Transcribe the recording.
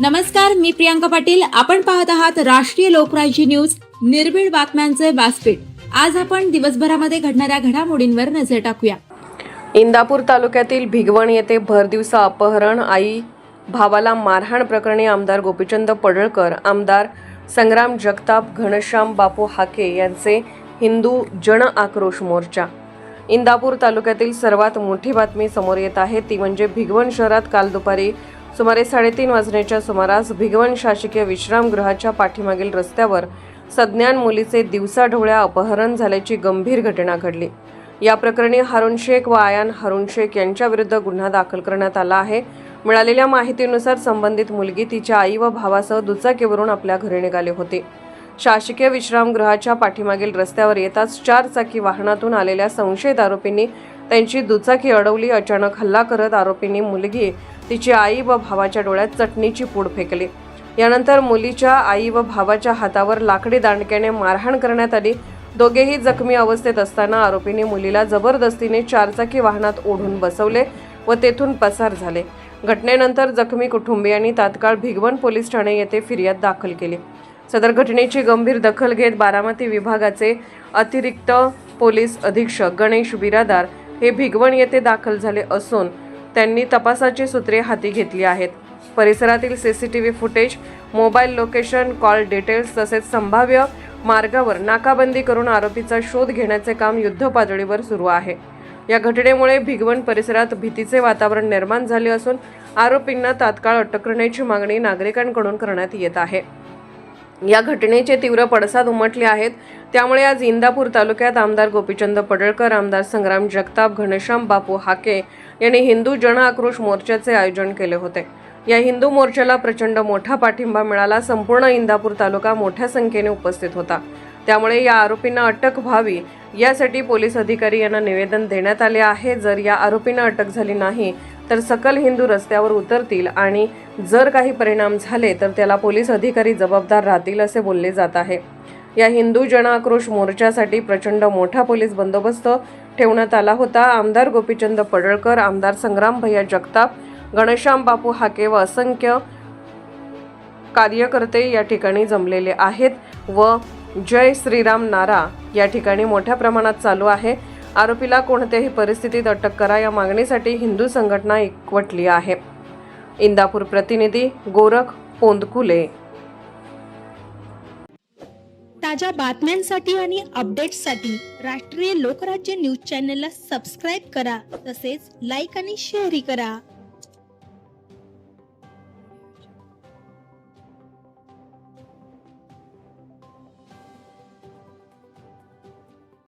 नमस्कार, मी प्रियांका पाटील. आपण पाहत आहात राष्ट्रीय लोकराज्य न्यूज, निर्भीड बातम्यांचे व्यासपीठ. आज आपण दिवसभरामध्ये घडणाऱ्या घडामोडींवर नजर टाकूया. इंदापूर तालुक्यातील भिगवण येथे भरदिवसा अपहरण, आई भावाला मारहाण प्रकरणी आमदार गोपीचंद पडळकर, आमदार संग्राम जगताप, घनश्याम बापू हाके यांचे हिंदू जन आक्रोश मोर्चा. इंदापूर तालुक्यातील सर्वात मोठी बातमी समोर येत आहे ती म्हणजे भिगवण शहरात काल दुपारी सुमारे 3:30 वाजण्याच्या सुमारास भिगवण शासकीय विश्रामगृहाच्या पाठीमागील रस्त्यावर सज्ञान मुलीचे दिवसाढवळ्या अपहरण झाल्याची गंभीर घटना घडली. या प्रकरणी हारून शेख व आयान हारून शेख यांच्याविरुद्ध गुन्हा दाखल करण्यात आला आहे. मिळालेल्या माहितीनुसार संबंधित मुलगी तिच्या आई व भावासह दुचाकीवरून आपल्या घरी निघाली होती. शासकीय विश्रामगृहाच्या पाठीमागील रस्त्यावर येताच 4 चाकी वाहनातून आलेल्या संशयित आरोपींनी त्यांची दुचाकी अडवली. अचानक हल्ला करत आरोपींनी मुलगी, तिची आई व भावाच्या डोळ्यात चटणीची पूड फेकली. यानंतर मुलीच्या आई व भावाच्या हातावर लाकडी दांडक्याने मारहाण करण्यात आली. दोघेही जखमी अवस्थेत असताना आरोपींनी मुलीला जबरदस्तीने 4 चाकी वाहनात ओढून बसवले व तेथून पसार झाले. घटनेनंतर जखमी कुटुंबियांनी तात्काळ भिगवण पोलीस ठाणे येथे फिर्याद दाखल केली. सदर घटनेची गंभीर दखल घेत बारामती विभागाचे अतिरिक्त पोलीस अधीक्षक गणेश बिरादार हे भिगवण येथे दाखल झाले असून त्यांनी तपासाची सूत्रे हाती घेतली आहेत. परिसरातील CCTV footage, mobile location, call details तसेच संभाव्य मार्गावर नाकाबंदी करून आरोपीचा शोध घेण्याचे काम युद्धपातळीवर सुरू आहे. या घटनेमुळे भिगवण परिसरात भीतीचे वातावरण निर्माण झाले असून आरोपींना तात्काळ अटक करण्याची मागणी नागरिकांकडून करण्यात येत आहे. या घटनेचे तीव्र पडसाद उमटले आहेत. त्यामुळे आज इंदापूर तालुक्यात आमदार गोपीचंद पडळकर, आमदार संग्राम जगताप, घनश्याम बापू हाके यांनी हिंदू जन आक्रोश मोर्चाचे आयोजन केले होते. या हिंदू मोर्चाला प्रचंड मोठा पाठिंबा मिळाला. संपूर्ण इंदापूर तालुका मोठ्या संख्येने उपस्थित होता. त्यामुळे या आरोपींना अटक व्हावी यासाठी पोलीस अधिकारी यांना निवेदन देण्यात आले आहे. जर या आरोपींना अटक झाली नाही तर सकल हिंदू रस्त्यावर उतरतील आणि जर काही परिणाम झाले तर त्याला पोलीस अधिकारी जबाबदार राहतील असे बोलले जात आहे. या हिंदू जन आक्रोश मोर्चासाठी प्रचंड मोठा पोलीस बंदोबस्त ठेवण्यात आला होता. आमदार गोपीचंद पडळकर, आमदार संग्राम भैया जगताप, घनश्याम बापू हाके व असंख्य कार्यकर्ते या ठिकाणी जमलेले आहेत व जय श्रीराम नारा या ठिकाणी मोठ्या प्रमाणात चालू आहे. आरोपीला कोणत्याही परिस्थितीत अटक करा या मागणीसाठी हिंदू संघटना एकवटली आहे. इंदापूर प्रतिनिधी गोरख पोंदकुले. ताज्या बातम्यांसाठी आणि अपडेट्ससाठी राष्ट्रीय लोकराज्य न्यूज चॅनलला सबस्क्राईब करा, तसेच लाईक आणि शेअरही करा.